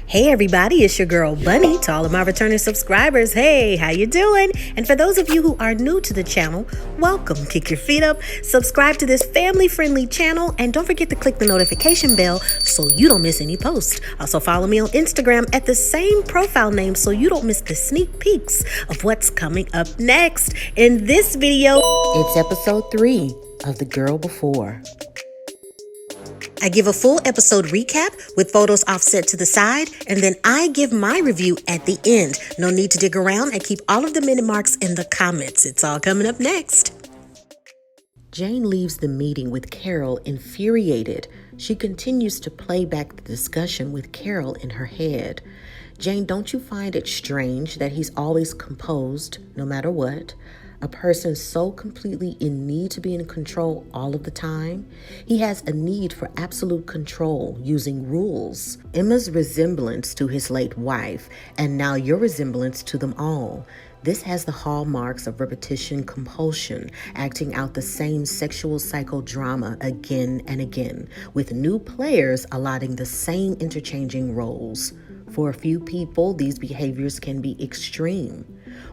Hey everybody, it's your girl Bunny. To all of my returning subscribers, hey, how you doing? And for those of you who are new to the channel, welcome. Kick your feet up, subscribe to this family-friendly channel, and don't forget to click the notification bell so you don't miss any posts. Also follow me on Instagram at the same profile name so you don't miss the sneak peeks of what's coming up next. In this video, it's episode 3 of The Girl Before. I give a full episode recap with photos offset to the side, and then I give my review at the end. No need to dig around and keep all of the minute marks in the comments. It's all coming up next. Jane leaves the meeting with Carol infuriated. She continues to play back the discussion with Carol in her head. Jane, don't you find it strange that he's always composed, no matter what? A person so completely in need to be in control all of the time. He has a need for absolute control using rules. Emma's resemblance to his late wife, and now your resemblance to them all. This has the hallmarks of repetition compulsion, acting out the same sexual psychodrama again and again, with new players allotting the same interchanging roles. For a few people, these behaviors can be extreme.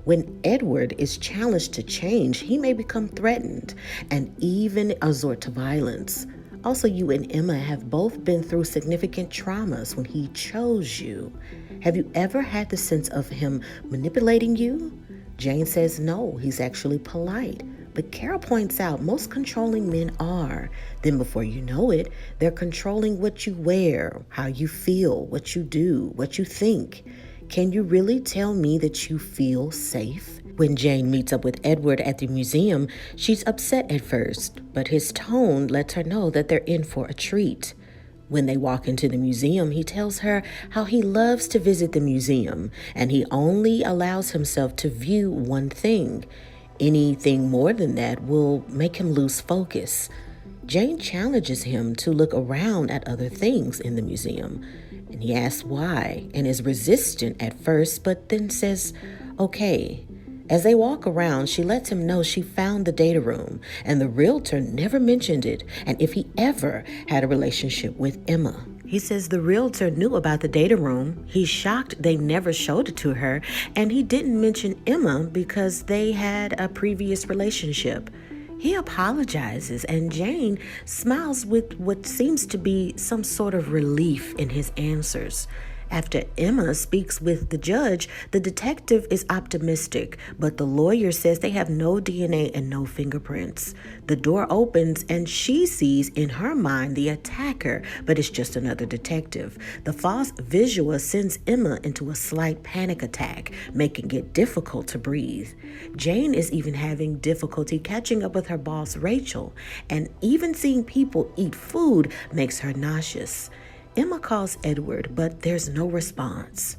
When Edward is challenged to change, he may become threatened and even resort to violence. Also, you and Emma have both been through significant traumas when he chose you. Have you ever had the sense of him manipulating you? Jane says no, he's actually polite. But Carol points out most controlling men are. Then before you know it, they're controlling what you wear, how you feel, what you do, what you think. Can you really tell me that you feel safe? When Jane meets up with Edward at the museum, she's upset at first, but his tone lets her know that they're in for a treat. When they walk into the museum, he tells her how he loves to visit the museum, and he only allows himself to view one thing. Anything more than that will make him lose focus. Jane challenges him to look around at other things in the museum, and he asks why and is resistant at first, but then says, okay. As they walk around, she lets him know she found the data room, and the realtor never mentioned it, and if he ever had a relationship with Emma. He says the realtor knew about the data room. He's shocked they never showed it to her, and he didn't mention Emma because they had a previous relationship. He apologizes, and Jane smiles with what seems to be some sort of relief in his answers. After Emma speaks with the judge, the detective is optimistic, but the lawyer says they have no DNA and no fingerprints. The door opens and she sees in her mind the attacker, but it's just another detective. The false visual sends Emma into a slight panic attack, making it difficult to breathe. Jane is even having difficulty catching up with her boss, Rachel, and even seeing people eat food makes her nauseous. Emma calls Edward, but there's no response.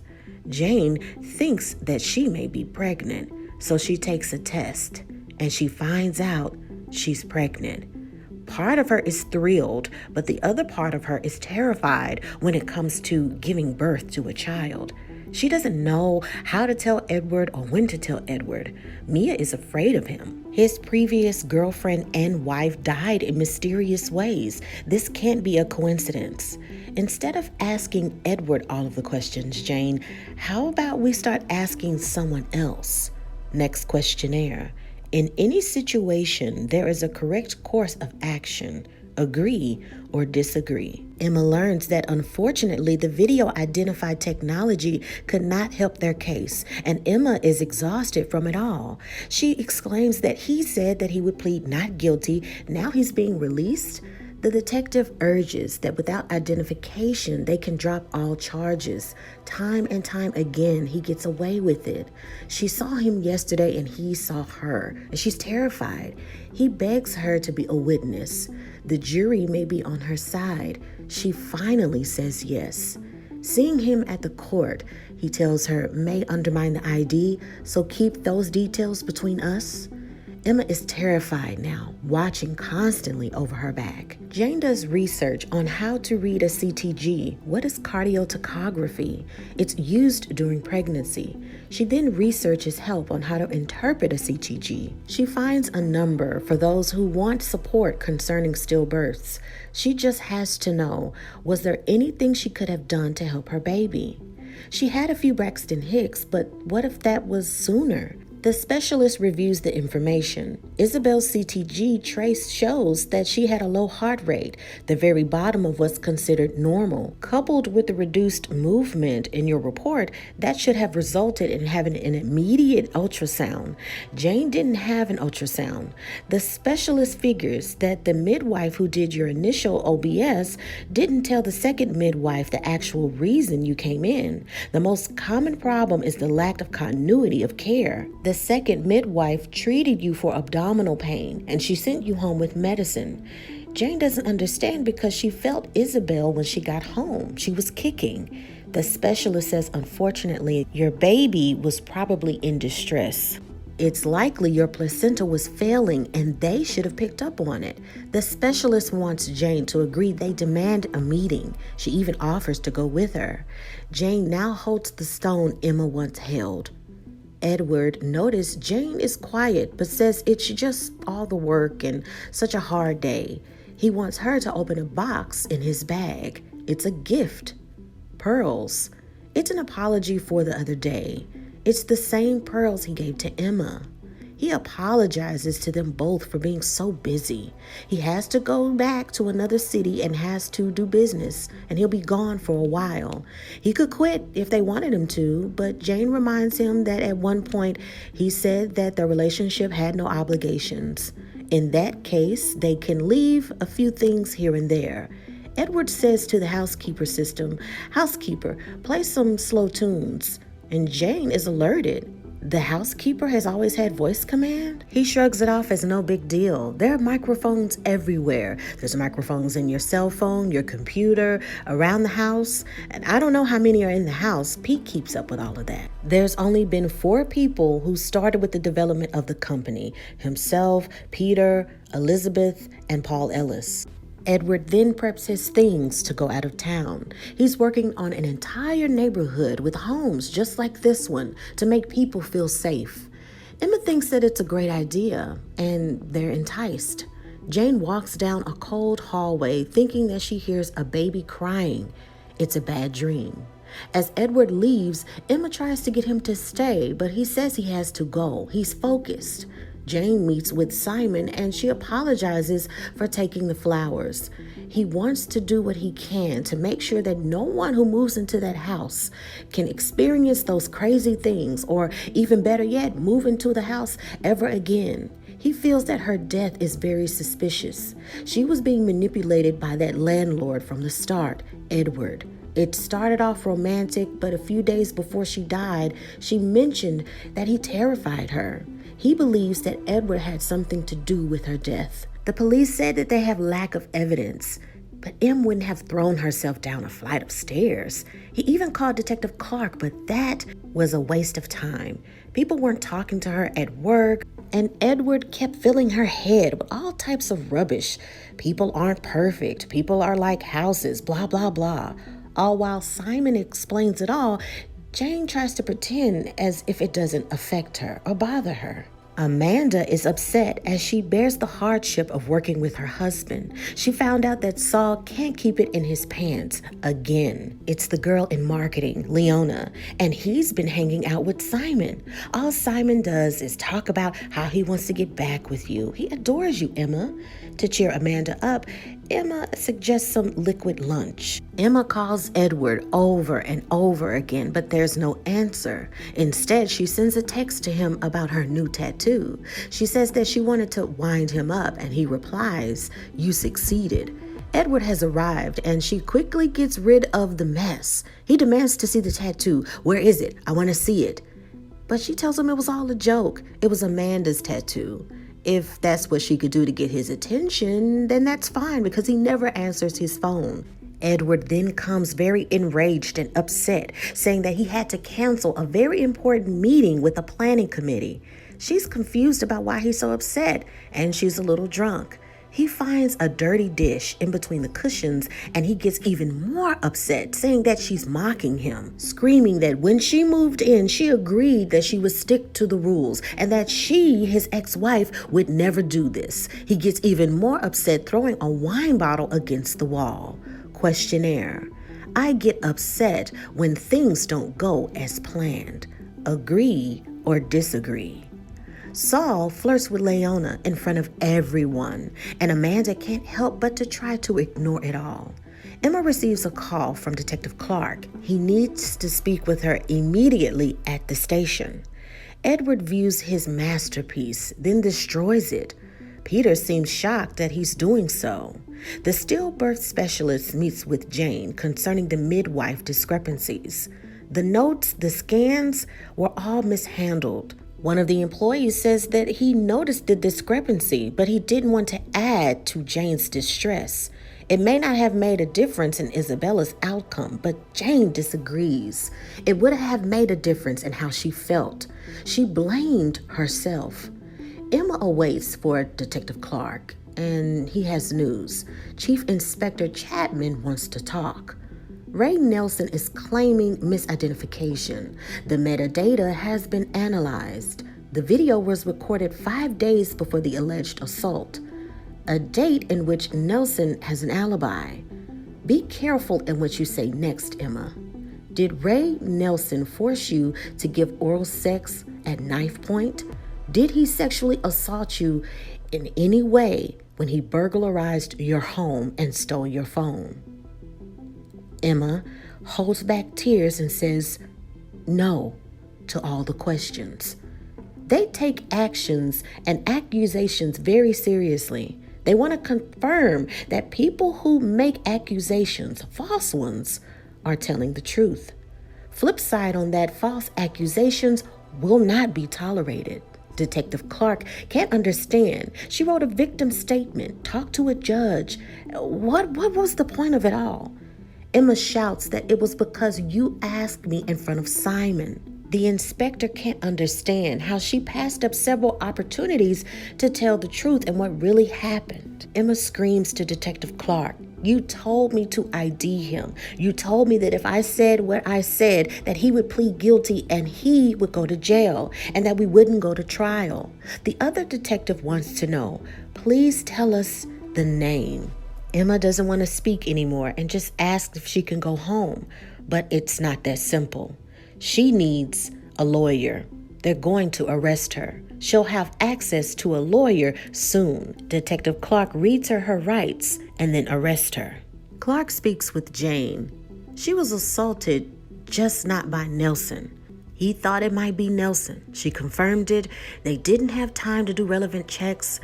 Jane thinks that she may be pregnant, so she takes a test, and she finds out she's pregnant. Part of her is thrilled, but the other part of her is terrified when it comes to giving birth to a child. She doesn't know how to tell Edward or when to tell Edward. Mia is afraid of him. His previous girlfriend and wife died in mysterious ways. This can't be a coincidence. Instead of asking Edward all of the questions, Jane, how about we start asking someone else? Next questionnaire. In any situation, there is a correct course of action. Agree or disagree. Emma learns that unfortunately the video identified technology could not help their case, and Emma is exhausted from it all. She exclaims that he said that he would plead not guilty. Now he's being released. The detective urges that without identification, they can drop all charges. Time and time again, he gets away with it. She saw him yesterday and he saw her, and she's terrified. He begs her to be a witness. The jury may be on her side. She finally says yes. Seeing him at the court, he tells her may undermine the ID, so keep those details between us. Emma is terrified now, watching constantly over her back. Jane does research on how to read a CTG. What is cardiotocography? It's used during pregnancy. She then researches help on how to interpret a CTG. She finds a number for those who want support concerning stillbirths. She just has to know, was there anything she could have done to help her baby? She had a few Braxton Hicks, but what if that was sooner? The specialist reviews the information. Isabel's CTG trace shows that she had a low heart rate, the very bottom of what's considered normal. Coupled with the reduced movement in your report, that should have resulted in having an immediate ultrasound. Jane didn't have an ultrasound. The specialist figures that the midwife who did your initial OBS didn't tell the second midwife the actual reason you came in. The most common problem is the lack of continuity of care. The second midwife treated you for abdominal pain, and she sent you home with medicine. Jane doesn't understand because she felt Isabel when she got home. She was kicking. The specialist says, unfortunately, your baby was probably in distress. It's likely your placenta was failing and they should have picked up on it. The specialist wants Jane to agree. They demand a meeting. She even offers to go with her. Jane now holds the stone Emma once held. Edward noticed Jane is quiet, but says it's just all the work and such a hard day. He wants her to open a box in his bag. It's a gift. Pearls. It's an apology for the other day. It's the same pearls he gave to Emma. He apologizes to them both for being so busy. He has to go back to another city and has to do business, and he'll be gone for a while. He could quit if they wanted him to, but Jane reminds him that at one point he said that the relationship had no obligations. In that case, they can leave a few things here and there. Edward says to the housekeeper system, "Housekeeper, play some slow tunes." And Jane is alerted. The housekeeper has always had voice command? He shrugs it off as no big deal. There are microphones everywhere. There's microphones in your cell phone, your computer, around the house. And I don't know how many are in the house. Pete keeps up with all of that. There's only been 4 people who started with the development of the company. Himself, Peter, Elizabeth, and Paul Ellis. Edward then preps his things to go out of town. He's working on an entire neighborhood with homes just like this one to make people feel safe. Emma thinks that it's a great idea, and they're enticed. Jane walks down a cold hallway thinking that she hears a baby crying. It's a bad dream. As Edward leaves, Emma tries to get him to stay, but he says he has to go. He's focused. Jane meets with Simon and she apologizes for taking the flowers. He wants to do what he can to make sure that no one who moves into that house can experience those crazy things, or even better yet, move into the house ever again. He feels that her death is very suspicious. She was being manipulated by that landlord from the start, Edward. It started off romantic, but a few days before she died, she mentioned that he terrified her. He believes that Edward had something to do with her death. The police said that they have lack of evidence, but Em wouldn't have thrown herself down a flight of stairs. He even called Detective Clark, but that was a waste of time. People weren't talking to her at work, and Edward kept filling her head with all types of rubbish. People aren't perfect. People are like houses, blah, blah, blah. All while Simon explains it all, Jane tries to pretend as if it doesn't affect her or bother her. Amanda is upset as she bears the hardship of working with her husband. She found out that Saul can't keep it in his pants again. It's the girl in marketing, Leona, and he's been hanging out with Simon. All Simon does is talk about how he wants to get back with you. He adores you, Emma. To cheer Amanda up, Emma suggests some liquid lunch. Emma calls Edward over and over again, but there's no answer. Instead, she sends a text to him about her new tattoo. She says that she wanted to wind him up, and he replies, "You succeeded." Edward has arrived, and she quickly gets rid of the mess. He demands to see the tattoo. "Where is it? I want to see it." But she tells him it was all a joke. It was Amanda's tattoo. If that's what she could do to get his attention, then that's fine because he never answers his phone. Edward then comes very enraged and upset, saying that he had to cancel a very important meeting with the planning committee. She's confused about why he's so upset, and she's a little drunk. He finds a dirty dish in between the cushions, and he gets even more upset, saying that she's mocking him, screaming that when she moved in, she agreed that she would stick to the rules and that she, his ex-wife, would never do this. He gets even more upset, throwing a wine bottle against the wall. Questionnaire. I get upset when things don't go as planned. Agree or disagree. Saul flirts with Leona in front of everyone, and Amanda can't help but to try to ignore it all. Emma receives a call from Detective Clark. He needs to speak with her immediately at the station. Edward views his masterpiece, then destroys it. Peter seems shocked that he's doing so. The stillbirth specialist meets with Jane concerning the midwife discrepancies. The notes, the scans were all mishandled. One of the employees says that he noticed the discrepancy, but he didn't want to add to Jane's distress. It may not have made a difference in Isabella's outcome, but Jane disagrees. It would have made a difference in how she felt. She blamed herself. Emma awaits for Detective Clark, and he has news. Chief Inspector Chapman wants to talk. Ray Nelson is claiming misidentification. The metadata has been analyzed. The video was recorded 5 days before the alleged assault, a date in which Nelson has an alibi. Be careful in what you say next, Emma. Did Ray Nelson force you to give oral sex at knife point? Did he sexually assault you in any way when he burglarized your home and stole your phone? Emma holds back tears and says no to all the questions. They take actions and accusations very seriously. They want to confirm that people who make accusations, false ones, are telling the truth. Flip side on that, false accusations will not be tolerated. Detective Clark can't understand. She wrote a victim statement, talked to a judge. What was the point of it all? Emma shouts that it was because you asked me in front of Simon. The inspector can't understand how she passed up several opportunities to tell the truth and what really happened. Emma screams to Detective Clark, "You told me to ID him. You told me that if I said what I said, that he would plead guilty and he would go to jail and that we wouldn't go to trial." The other detective wants to know, "Please tell us the name." Emma doesn't want to speak anymore and just asks if she can go home. But it's not that simple. She needs a lawyer. They're going to arrest her. She'll have access to a lawyer soon. Detective Clark reads her rights and then arrests her. Clark speaks with Jane. She was assaulted, just not by Nelson. He thought it might be Nelson. She confirmed it. They didn't have time to do relevant checks.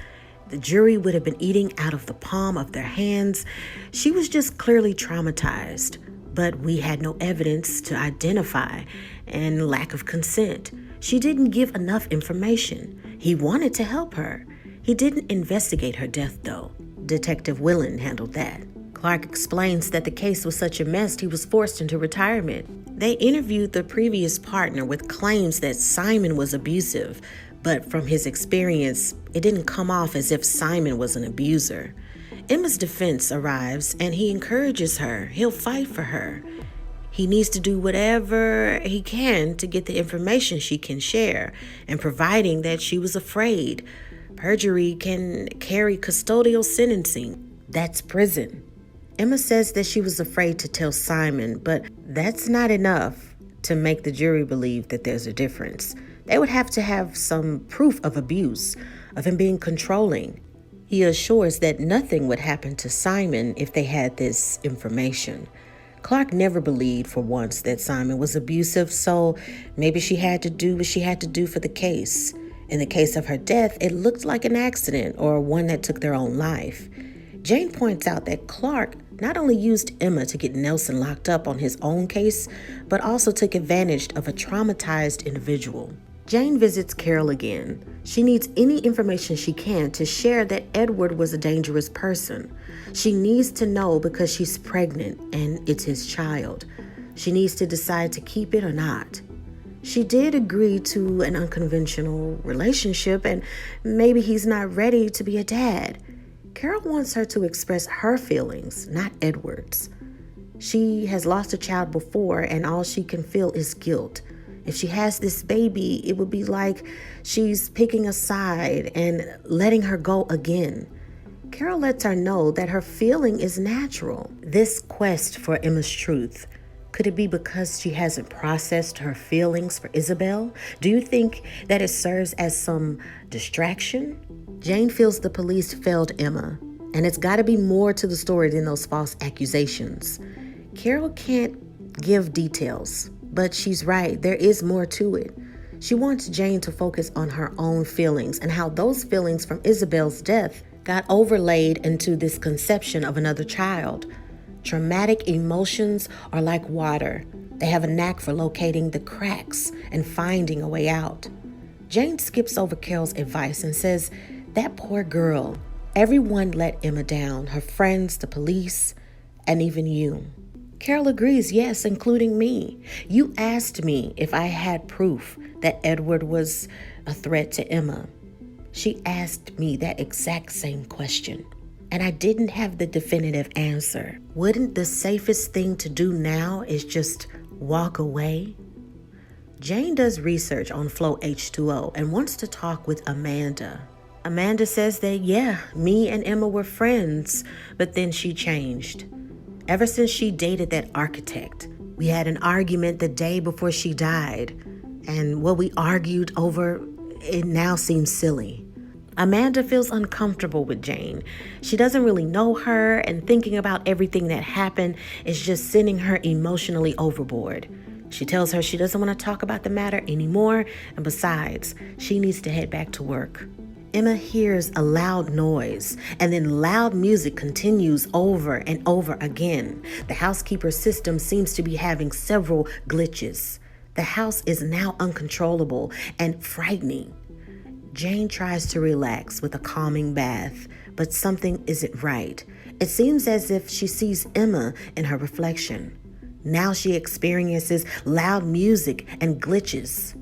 The jury would have been eating out of the palm of their hands. She was just clearly traumatized. But we had no evidence to identify and lack of consent. She didn't give enough information. He wanted to help her. He didn't investigate her death, though. Detective Willen handled that. Clark explains that the case was such a mess he was forced into retirement. They interviewed the previous partner with claims that Simon was abusive, but from his experience, it didn't come off as if Simon was an abuser. Emma's defense arrives and he encourages her. He'll fight for her. He needs to do whatever he can to get the information she can share, and providing that she was afraid. Perjury can carry custodial sentencing. That's prison. Emma says that she was afraid to tell Simon, but that's not enough to make the jury believe that there's a difference. They would have to have some proof of abuse, of him being controlling. He assures that nothing would happen to Simon if they had this information. Clark never believed for once that Simon was abusive, so maybe she had to do what she had to do for the case. In the case of her death, it looked like an accident or one that took their own life. Jane points out that Clark not only used Emma to get Nelson locked up on his own case, but also took advantage of a traumatized individual. Jane visits Carol again. She needs any information she can to share that Edward was a dangerous person. She needs to know because she's pregnant and it's his child. She needs to decide to keep it or not. She did agree to an unconventional relationship, and maybe he's not ready to be a dad. Carol wants her to express her feelings, not Edward's. She has lost a child before, and all she can feel is guilt. If she has this baby, it would be like she's picking a side and letting her go again. Carol lets her know that her feeling is natural. This quest for Emma's truth, could it be because she hasn't processed her feelings for Isabel? Do you think that it serves as some distraction? Jane feels the police failed Emma, and it's got to be more to the story than those false accusations. Carol can't give details, but she's right. There is more to it. She wants Jane to focus on her own feelings and how those feelings from Isabel's death got overlaid into this conception of another child. Traumatic emotions are like water. They have a knack for locating the cracks and finding a way out. Jane skips over Carol's advice and says, that poor girl, everyone let Emma down, her friends, the police, and even you. Carol agrees, yes, including me. You asked me if I had proof that Edward was a threat to Emma. She asked me that exact same question, and I didn't have the definitive answer. Wouldn't the safest thing to do now is just walk away? Jane does research on Flow H2O and wants to talk with Amanda. Amanda says that, yeah, me and Emma were friends, but then she changed. Ever since she dated that architect, we had an argument the day before she died, and what we argued over, it now seems silly. Amanda feels uncomfortable with Jane. She doesn't really know her, and thinking about everything that happened is just sending her emotionally overboard. She tells her she doesn't want to talk about the matter anymore, and besides, she needs to head back to work. Emma hears a loud noise, and then loud music continues over and over again. The housekeeper's system seems to be having several glitches. The house is now uncontrollable and frightening. Jane tries to relax with a calming bath, but something isn't right. It seems as if she sees Emma in her reflection. Now she experiences loud music and glitches.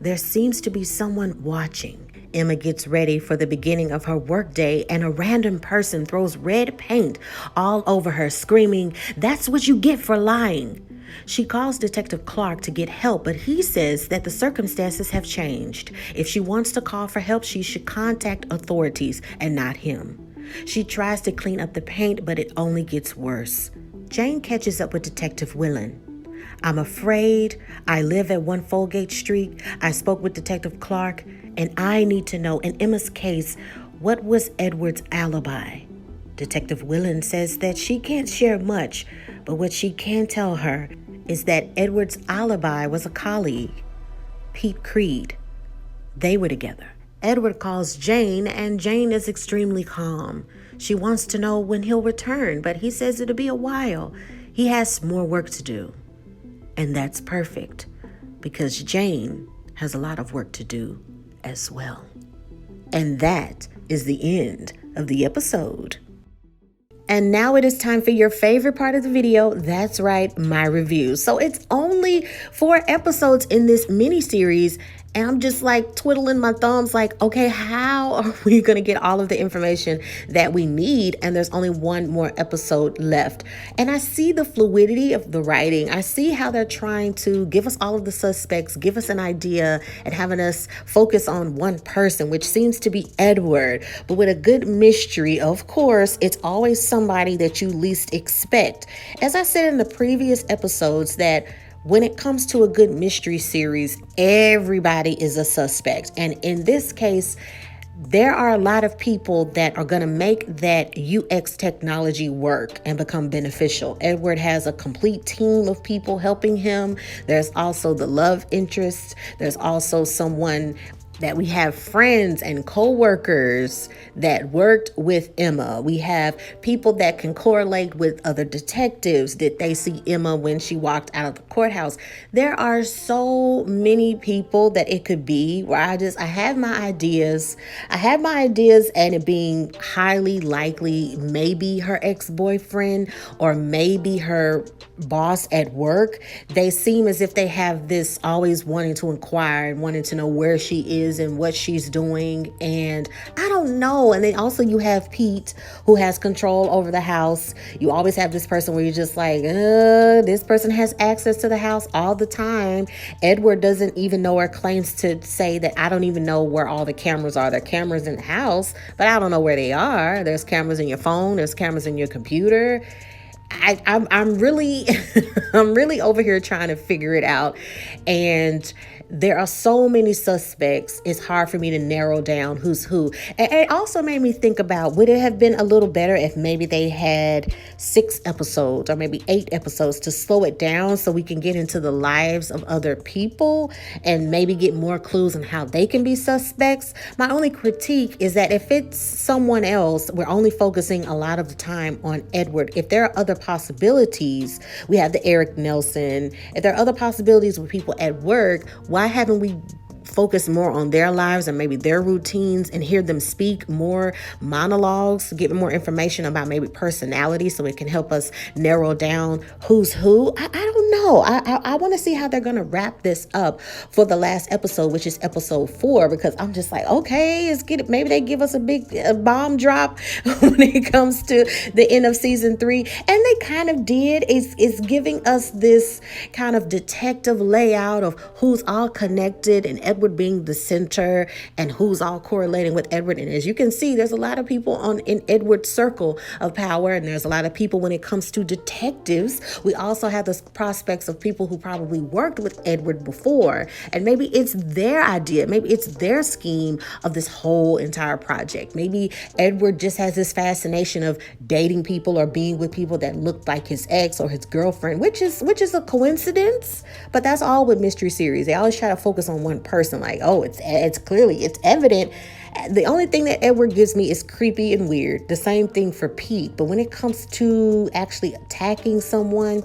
There seems to be someone watching. Emma gets ready for the beginning of her workday, and a random person throws red paint all over her, screaming, "That's what you get for lying." She calls Detective Clark to get help, but he says that the circumstances have changed. If she wants to call for help, she should contact authorities and not him. She tries to clean up the paint, but it only gets worse. Jane catches up with Detective Willen. "I'm afraid. I live at 1 Folgate Street. I spoke with Detective Clark, and I need to know, in Emma's case, what was Edward's alibi?" Detective Willen says that she can't share much, but what she can tell her is that Edward's alibi was a colleague, Pete Creed. They were together. Edward calls Jane, and Jane is extremely calm. She wants to know when he'll return, but he says it'll be a while. He has more work to do. And that's perfect, because Jane has a lot of work to do as well. And that is the end of the episode. And now it is time for your favorite part of the video. That's right, my review. So it's only 4 episodes in this mini series, and I'm just like twiddling my thumbs like, okay, how are we going to get all of the information that we need? And there's only 1 more episode left. And I see the fluidity of the writing. I see how they're trying to give us all of the suspects, give us an idea, and having us focus on one person, which seems to be Edward. But with a good mystery, of course, it's always somebody that you least expect. As I said in the previous episodes, that when it comes to a good mystery series, everybody is a suspect. And in this case, there are a lot of people that are going to make that UX technology work and become beneficial. Edward has a complete team of people helping him. There's also the love interest. There's also someone that we have friends and co-workers that worked with Emma. We have people that can correlate with other detectives. Did they see Emma when she walked out of the courthouse? There are so many people that it could be where I have my ideas. And it being highly likely maybe her ex-boyfriend or maybe her boss at work. They seem as if they have this always wanting to inquire and wanting to know where she is is and what she's doing. And I don't know. And then also you have Pete, who has control over the house. You always have this person where you're just like, this person has access to the house all the time. Edward doesn't even know or claims to say that I don't even know where all the cameras are. There are cameras in the house, but I don't know where they are. There's cameras in your phone. There's cameras in your computer. I'm really I'm really over here trying to figure it out, and there are so many suspects. It's hard for me to narrow down who's who. And it also made me think about, would it have been a little better if maybe they had 6 episodes or maybe 8 episodes to slow it down so we can get into the lives of other people and maybe get more clues on how they can be suspects. My only critique is that if it's someone else, we're only focusing a lot of the time on Edward. If there are other possibilities, we have the Eric Nelson. If there are other possibilities with people at work, why haven't we focused more on their lives and maybe their routines and hear them speak more monologues, get more information about maybe personality so it can help us narrow down who's who? I don't know. I want to see how they're going to wrap this up for the last episode, which is episode 4, because I'm just like, okay, maybe they give us a big bomb drop when it comes to the end of season 3. And they kind of did. It's giving us this kind of detective layout of who's all connected and Edward being the center and who's all correlating with Edward. And as you can see, there's a lot of people in Edward's circle of power, and there's a lot of people when it comes to detectives. We also have the prospects of people who probably worked with Edward before, and maybe it's their idea, maybe it's their scheme of this whole entire project. Maybe Edward just has this fascination of dating people or being with people that look like his ex or his girlfriend, which is a coincidence, but that's all with mystery series. They always try to focus on one person, like, oh, it's evident. The only thing that Edward gives me is creepy and weird. The same thing for Pete. But when it comes to actually attacking someone,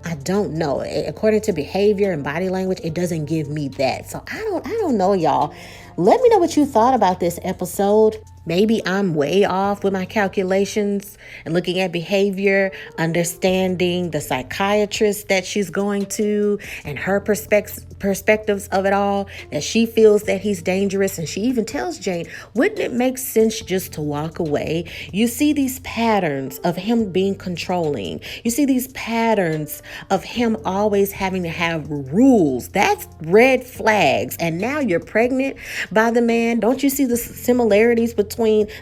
I don't know. According to behavior and body language, it doesn't give me that. So I don't know, y'all. Let me know what you thought about this episode. Maybe I'm way off with my calculations and looking at behavior, understanding the psychiatrist that she's going to and her perspectives of it all, that she feels that he's dangerous. And she even tells Jane, wouldn't it make sense just to walk away? You see these patterns of him being controlling. You see these patterns of him always having to have rules. That's red flags. And now you're pregnant by the man. Don't you see the similarities between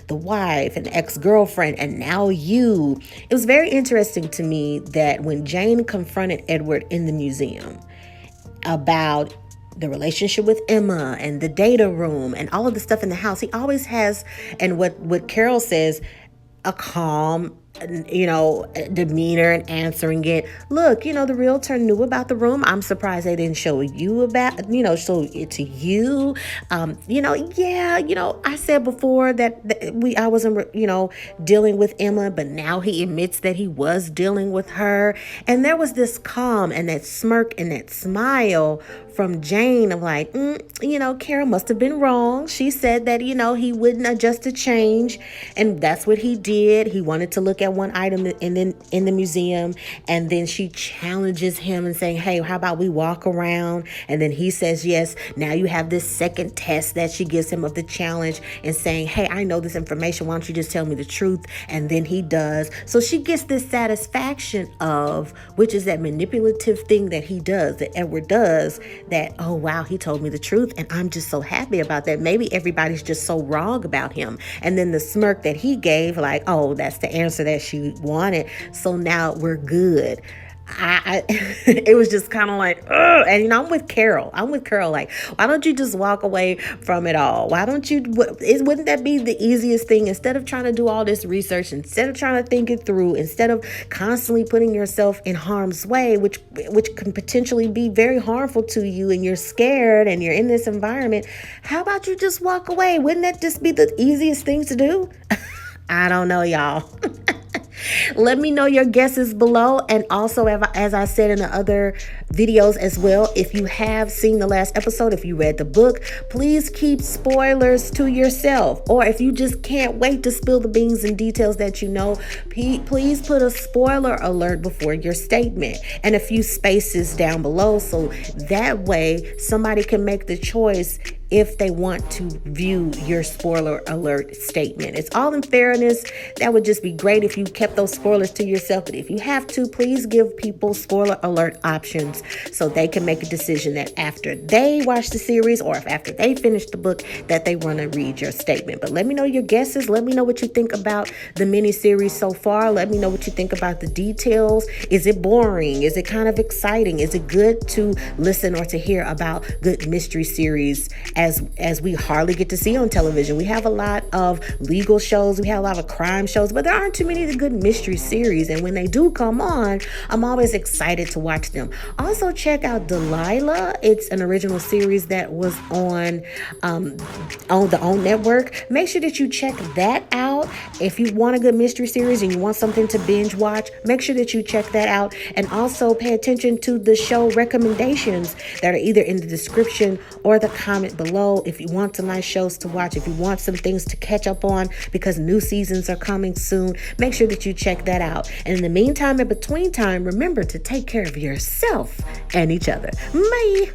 the wife and ex-girlfriend and now you? It was very interesting to me that when Jane confronted Edward in the museum about the relationship with Emma and the data room and all of the stuff in the house, he always has, and what Carol says, a calm, demeanor and answering it. Look, the realtor knew about the room. I'm surprised they didn't show you show it to you. I said before that I wasn't, dealing with Emma, but now he admits that he was dealing with her. And there was this calm and that smirk and that smile from Jane of like, Carol must have been wrong. She said that, he wouldn't adjust to change. And that's what he did. He wanted to look at one item in the museum, and then she challenges him and saying, hey, how about we walk around? And then he says yes. Now you have this second test that she gives him of the challenge and saying, hey, I know this information, why don't you just tell me the truth? And then he does. So she gets this satisfaction of, which is that manipulative thing that he does, that Edward does, that, oh wow, he told me the truth, and I'm just so happy about that. Maybe everybody's just so wrong about him. And then the smirk that he gave, like, oh, that's the answer that she wanted, so now we're good. It was just kind of like, ugh. And I'm with Carol. Like, why don't you just walk away from it all? Why don't you? Wouldn't that be the easiest thing? Instead of trying to do all this research, instead of trying to think it through, instead of constantly putting yourself in harm's way, which can potentially be very harmful to you, and you're scared and you're in this environment, how about you just walk away? Wouldn't that just be the easiest thing to do? I don't know, y'all. Let me know your guesses below. And also, as I said in the other videos as well, if you have seen the last episode, if you read the book, please keep spoilers to yourself. Or if you just can't wait to spill the beans and details that you know, please put a spoiler alert before your statement and a few spaces down below, so that way somebody can make the choice if they want to view your spoiler alert statement. It's all in fairness. That would just be great if you kept those spoilers to yourself. But if you have to, please give people spoiler alert options so they can make a decision that after they watch the series or if after they finish the book that they want to read your statement. But let me know your guesses. Let me know what you think about the miniseries so far. Let me know what you think about the details. Is it boring? Is it kind of exciting? Is it good to listen or to hear about good mystery series as we hardly get to see on television? We have a lot of legal shows, we have a lot of crime shows, but there aren't too many of the good mystery series. And when they do come on, I'm always excited to watch them. Also, check out Delilah. It's an original series that was on the OWN network. Make sure that you check that out. If you want a good mystery series and you want something to binge watch, make sure that you check that out. And also pay attention to the show recommendations that are either in the description or the comment below. If you want some nice shows to watch, if you want some things to catch up on because new seasons are coming soon, make sure that you check that out. And in the meantime, in between time, remember to take care of yourself and each other. Bye.